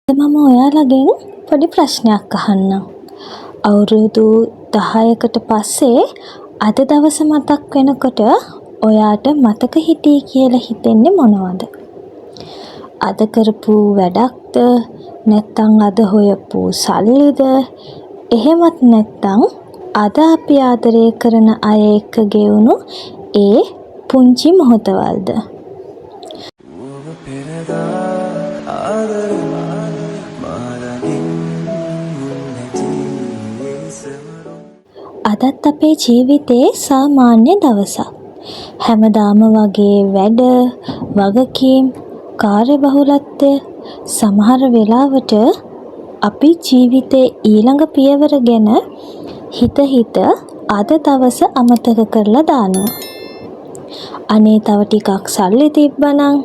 මම ඔයාලගෙන් පොඩි ප්‍රශ්නයක් අහන්නම්. අවුරුදු 10කට පස්සේ අද දවස මතක් වෙනකොට ඔයාට මතක හිටියේ කියලා හිතෙන්නේ මොනවද? අද කරපු වැඩක්ද? නැත්නම් අද හොයපු සල්ලිද? එහෙමත් නැත්නම් අද අපි ආදරය කරන අය එක්ක ගෙවුණු ඒ පුංචි මොහොතවල්ද? අදත් අපේ ජීවිතේ සාමාන්‍ය දවසක්. හැමදාම වගේ වැඩ, වගකීම්, කාර්යබහුලත්වය සමහර වෙලාවට අපි ජීවිතේ ඊළඟ පියවර ගැන හිත අද දවස අමතක කරලා දානවා. අනේ තව ටිකක් සල්ලි තිබ්බනම්,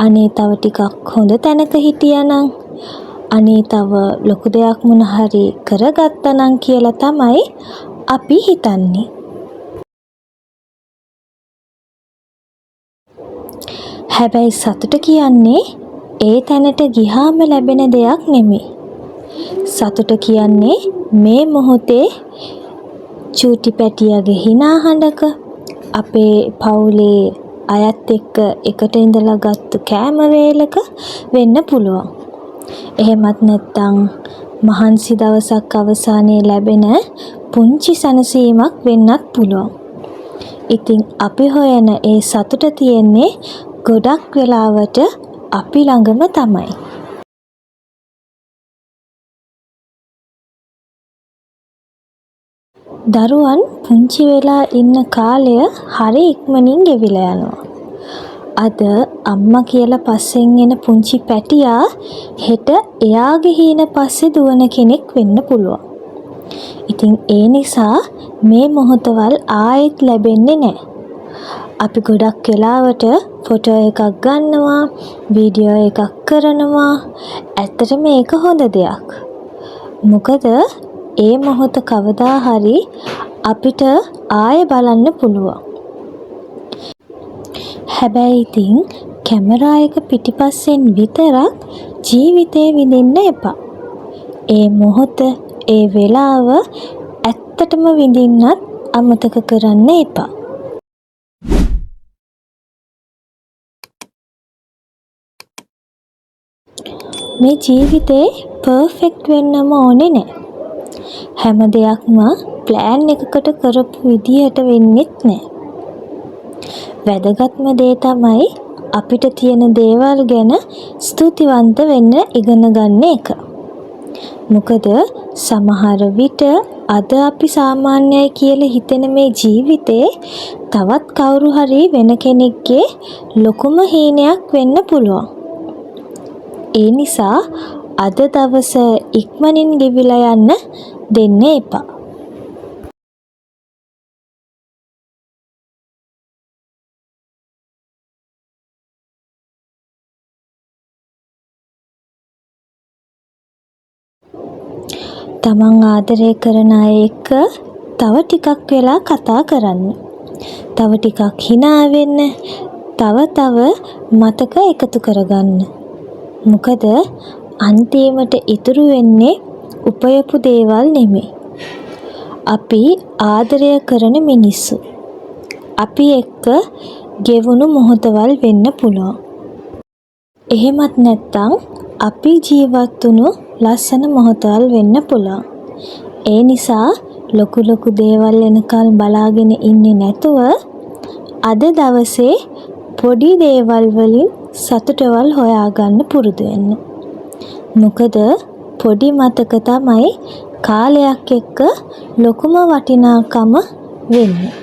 අනේ තව ටිකක් හොඳ තැනක හිටියානම්, අනේ තව ලොකු දෙයක් මොන හරි කරගත්තානම් කියලා තමයි අපි හිතන්නේ. හැබැයි සතුට කියන්නේ ඒ තැනට ගියාම ලැබෙන දෙයක් නෙමෙයි. සතුට කියන්නේ මේ මොහොතේ චූටි පැටියාගේ hina හඬක, අපේ පවුලේ අයත් එක්ක එකට ඉඳලා ගත්ත කෑම වේලක වෙන්න පුළුවන්. එහෙමත් නැත්නම් මහන්සි දවසක් අවසානයේ ලැබෙන පුංචි සැනසීමක් වෙන්නත් පුළුවන්. ඉතින් අපි හොයන ඒ සතුට තියෙන්නේ ගොඩක් වෙලාවට අපි ළඟම තමයි. දරුවන් පුංචි වෙලා ඉන්න කාලය හරි ඉක්මනින් ගෙවිලා යනවා. අද අම්මා කියලා පස්සෙන් එන පුංචි පැටියා හෙට එයාගේ හීන පස්සේ දුවන කෙනෙක් වෙන්න පුළුවන්. ඉතින් ඒ නිසා මේ මොහොතවල් ආයෙත් ලැබෙන්නේ නැහැ. අපි ගොඩක් වෙලාවට ෆොටෝ එකක් ගන්නවා, වීඩියෝ එකක් කරනවා. ඇත්තටම ඒක හොඳ දෙයක්. මොකද ඒ මොහොත කවදා හරි අපිට ආයෙ බලන්න පුළුවන්. හැබැයි ඉතින් කැමරා එක පිටිපස්සෙන් විතරක් ජීවිතේ විඳින්න එපා. ඒ මොහොත, ඒ වෙලාව ඇත්තටම විඳින්නත් අමතක කරන්න එපා. මේ ජීවිතේ පර්ෆෙක්ට් වෙන්නම ඕනේ නැහැ. හැම දෙයක්ම ප්ලෑන් එකකට කරපු විදිහට වෙන්නෙත් නැහැ. වැදගත්ම දේ තමයි අපිට තියෙන දේවල් ගැන ස්තුතිවන්ත වෙන්න ඉගෙන ගන්න එක. මොකද සමහර විට අද අපි සාමාන්‍යයි කියලා හිතෙන මේ ජීවිතේ තවත් කවුරු හරි වෙන කෙනෙක්ගේ ලොකුම හීනයක් වෙන්න පුළුවන්. ඒ නිසා අද දවස ඉක්මනින් ගෙවිලා යන්න දෙන්න එපා. තමන් ආදරය කරන අය එක්ක තව ටිකක් වෙලා කතා කරන්න. තව ටිකක් hina වෙන්න. තව මතක එකතු කරගන්න. මොකද අන්තිමට ඉතුරු වෙන්නේ උපයපු දේවල් නෙමෙයි. අපි ආදරය කරන මිනිස්සු. අපි එක්ක ගෙවුණු මොහොතවල් වෙන්න පුළුවන්. එහෙමත් නැත්නම් අපි ජීවත් වුණු ලස්සන මොහොතවල් වෙන්න පුළුවන්. ඒ නිසා ලොකු දේවල් වෙනකල් බලාගෙන ඉන්නේ නැතුව අද දවසේ පොඩි දේවල් වලින් සතුටවල් හොයාගන්න පුරුදු වෙන්න. මොකද පොඩි මතක තමයි කාලයක් එක්ක ලොකුම වටිනාකම වෙන්නේ.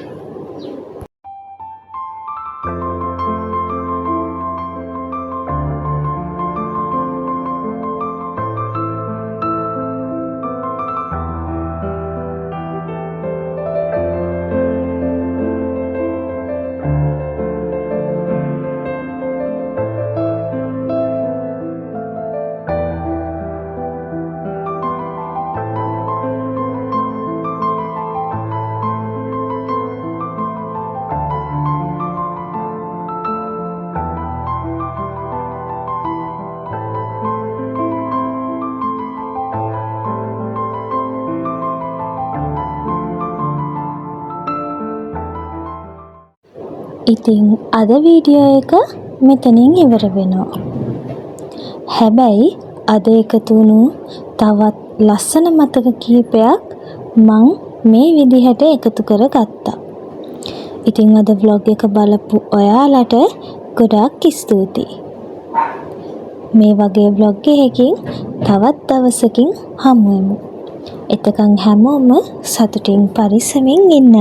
ඉතින් අද වීඩියෝ එක මෙතනින් ඉවර වෙනවා. හැබැයි අද එකතු වුණු තවත් ලස්සන මතක කිහිපයක් මං මේ විදිහට එකතු කරගත්තා. ඉතින් අද vlog එක බලපු ඔයාලට ගොඩාක් ස්තුතියි. මේ වගේ vlog එකකින් තවත් දවසකින් හමු වෙමු. එතකන් හැමෝම සතුටින් පරිස්සමින් ඉන්න.